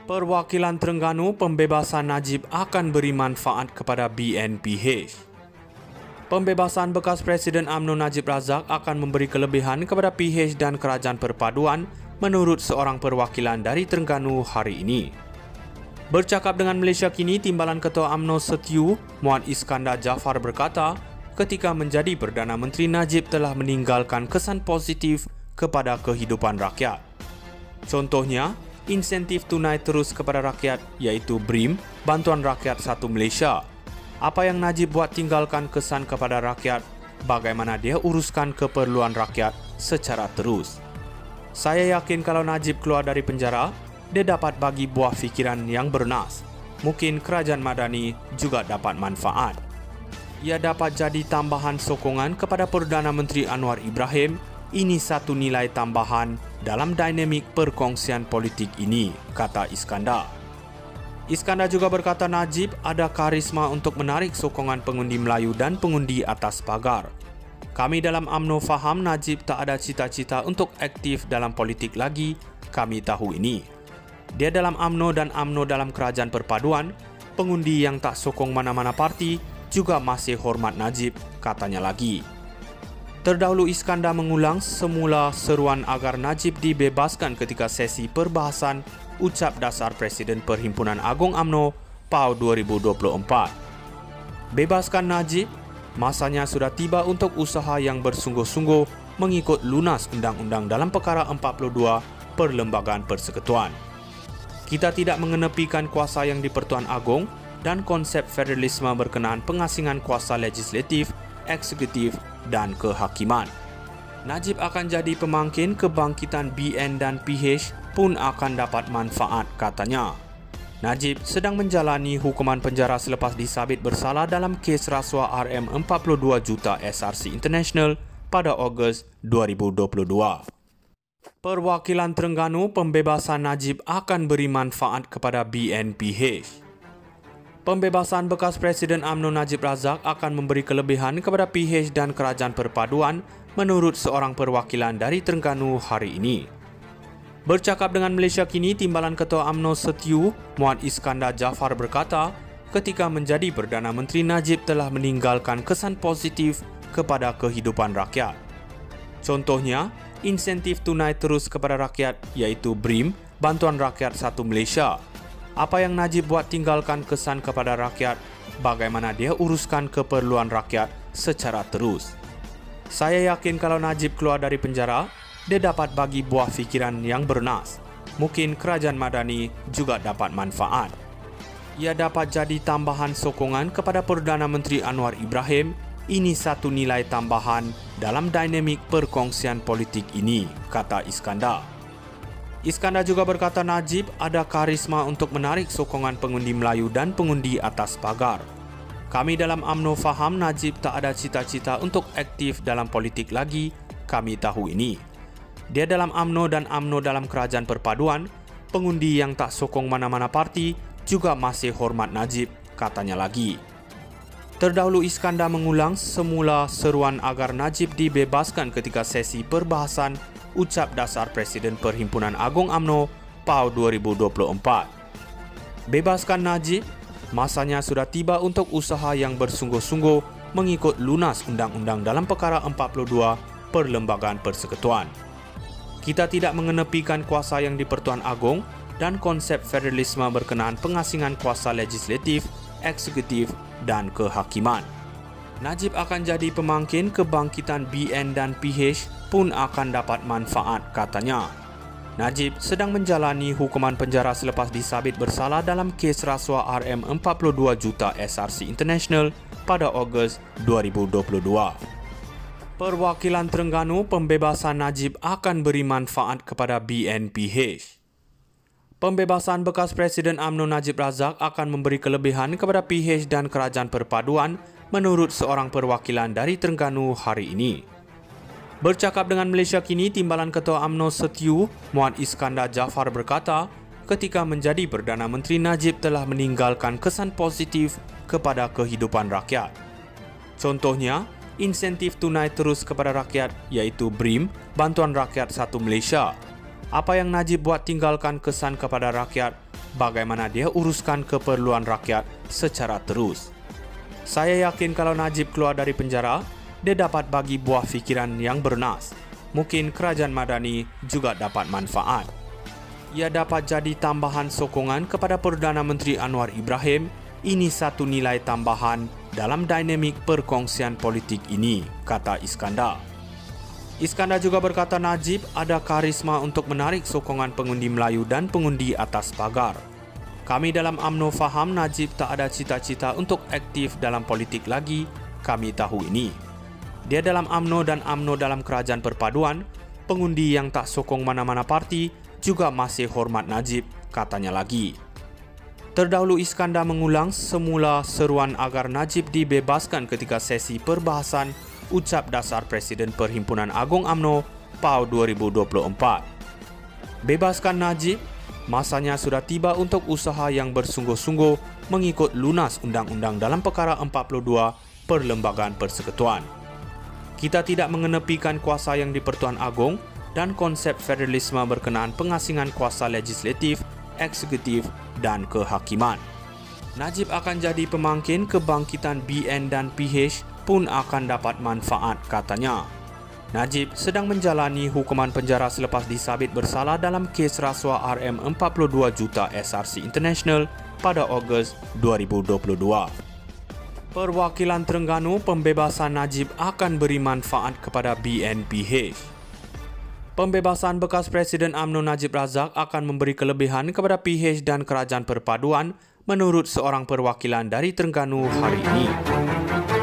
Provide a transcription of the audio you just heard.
Perwakilan Terengganu pembebasan Najib akan beri manfaat kepada BNPH. Pembebasan bekas Presiden UMNO Najib Razak akan memberi kelebihan kepada PH dan Kerajaan Perpaduan menurut seorang perwakilan dari Terengganu hari ini. Bercakap dengan Malaysia Kini, Timbalan Ketua UMNO Setiu, Muhammad Iskandar Jaafar berkata, ketika menjadi Perdana Menteri, Najib telah meninggalkan kesan positif kepada kehidupan rakyat. Contohnya, insentif tunai terus kepada rakyat iaitu BRIM, Bantuan Rakyat Satu Malaysia. Apa yang Najib buat tinggalkan kesan kepada rakyat, bagaimana dia uruskan keperluan rakyat secara terus. Saya yakin kalau Najib keluar dari penjara, dia dapat bagi buah fikiran yang bernas. Mungkin kerajaan madani juga dapat manfaat. Ia dapat jadi tambahan sokongan kepada Perdana Menteri Anwar Ibrahim. Ini satu nilai tambahan dalam dinamik perkongsian politik ini, kata Iskandar. Iskandar juga berkata Najib ada karisma untuk menarik sokongan pengundi Melayu dan pengundi atas pagar. Kami dalam UMNO faham Najib tak ada cita-cita untuk aktif dalam politik lagi, kami tahu ini. Dia dalam UMNO dan UMNO dalam Kerajaan Perpaduan, pengundi yang tak sokong mana-mana parti juga masih hormat Najib, katanya lagi. Terdahulu Iskandar mengulang semula seruan agar Najib dibebaskan ketika sesi perbahasan ucap dasar Presiden Perhimpunan Agung UMNO PAU 2024. Bebaskan Najib, masanya sudah tiba untuk usaha yang bersungguh-sungguh mengikut lunas undang-undang dalam perkara 42 Perlembagaan Persekutuan. Kita tidak mengenepikan kuasa yang di Pertuan Agong dan konsep federalisme berkenaan pengasingan kuasa legislatif, eksekutif dan kehakiman. Najib akan jadi pemangkin kebangkitan BN dan PH pun akan dapat manfaat, katanya. Najib sedang menjalani hukuman penjara selepas disabit bersalah dalam kes rasuah RM42 juta SRC International pada Ogos 2022. Perwakilan Terengganu pembebasan Najib akan beri manfaat kepada BNPH. Pembebasan bekas Presiden UMNO Najib Razak akan memberi kelebihan kepada PH dan Kerajaan Perpaduan menurut seorang perwakilan dari Terengganu hari ini. Bercakap dengan Malaysia Kini, Timbalan Ketua UMNO Setiu, Muhammad Iskandar Jaafar berkata, ketika menjadi Perdana Menteri, Najib telah meninggalkan kesan positif kepada kehidupan rakyat. Contohnya, insentif tunai terus kepada rakyat iaitu BRIM, Bantuan Rakyat Satu Malaysia. Apa yang Najib buat tinggalkan kesan kepada rakyat, bagaimana dia uruskan keperluan rakyat secara terus. Saya yakin kalau Najib keluar dari penjara, dia dapat bagi buah fikiran yang bernas. Mungkin kerajaan madani juga dapat manfaat. Ia dapat jadi tambahan sokongan kepada Perdana Menteri Anwar Ibrahim. Ini satu nilai tambahan dalam dinamik perkongsian politik ini, kata Iskandar. Iskandar juga berkata Najib ada karisma untuk menarik sokongan pengundi Melayu dan pengundi atas pagar. Kami dalam UMNO faham Najib tak ada cita-cita untuk aktif dalam politik lagi, kami tahu ini. Dia dalam UMNO dan UMNO dalam Kerajaan Perpaduan, pengundi yang tak sokong mana-mana parti juga masih hormat Najib, katanya lagi. Terdahulu Iskandar mengulang semula seruan agar Najib dibebaskan ketika sesi perbahasan ucap dasar Presiden Perhimpunan Agung UMNO PAU 2024. Bebaskan Najib, masanya sudah tiba untuk usaha yang bersungguh-sungguh mengikut lunas undang-undang dalam perkara 42 Perlembagaan Persekutuan. Kita tidak mengenepikan kuasa yang di Pertuan Agong dan konsep federalisme berkenaan pengasingan kuasa legislatif, eksekutif dan kehakiman. Najib akan jadi pemangkin kebangkitan BN dan PH pun akan dapat manfaat, katanya. Najib sedang menjalani hukuman penjara selepas disabit bersalah dalam kes rasuah RM42 juta SRC International pada Ogos 2022. Perwakilan Terengganu pembebasan Najib akan beri manfaat kepada BNPH. Pembebasan bekas Presiden UMNO Najib Razak akan memberi kelebihan kepada PH dan Kerajaan Perpaduan menurut seorang perwakilan dari Terengganu hari ini. Bercakap dengan Malaysia Kini, Timbalan Ketua UMNO Setiu, Muhammad Iskandar Jaafar berkata, ketika menjadi Perdana Menteri, Najib telah meninggalkan kesan positif kepada kehidupan rakyat. Contohnya, insentif tunai terus kepada rakyat iaitu BRIM, Bantuan Rakyat Satu Malaysia. Apa yang Najib buat tinggalkan kesan kepada rakyat, bagaimana dia uruskan keperluan rakyat secara terus. Saya yakin kalau Najib keluar dari penjara, dia dapat bagi buah fikiran yang bernas. Mungkin kerajaan Madani juga dapat manfaat. Ia dapat jadi tambahan sokongan kepada Perdana Menteri Anwar Ibrahim. Ini satu nilai tambahan dalam dinamik perkongsian politik ini, kata Iskandar. Iskandar juga berkata Najib ada karisma untuk menarik sokongan pengundi Melayu dan pengundi atas pagar. Kami dalam UMNO faham Najib tak ada cita-cita untuk aktif dalam politik lagi, kami tahu ini. Dia dalam UMNO dan UMNO dalam kerajaan perpaduan, pengundi yang tak sokong mana-mana parti juga masih hormat Najib, katanya lagi. Terdahulu Iskandar mengulang semula seruan agar Najib dibebaskan ketika sesi perbahasan ucap dasar Presiden Perhimpunan Agung UMNO PAU 2024. Bebaskan Najib, masanya sudah tiba untuk usaha yang bersungguh-sungguh mengikut lunas undang-undang dalam perkara 42 Perlembagaan Persekutuan. Kita tidak mengenepikan kuasa yang di-Pertuan Agong dan konsep federalisme berkenaan pengasingan kuasa legislatif, eksekutif dan kehakiman. Najib akan jadi pemangkin kebangkitan BN dan PH pun akan dapat manfaat, katanya. Najib sedang menjalani hukuman penjara selepas disabit bersalah dalam kes rasuah RM42 juta SRC International pada Ogos 2022. Perwakilan Terengganu, pembebasan Najib akan beri manfaat kepada BNPH. Pembebasan bekas Presiden UMNO Najib Razak akan memberi kelebihan kepada PH dan Kerajaan Perpaduan menurut seorang perwakilan dari Terengganu hari ini.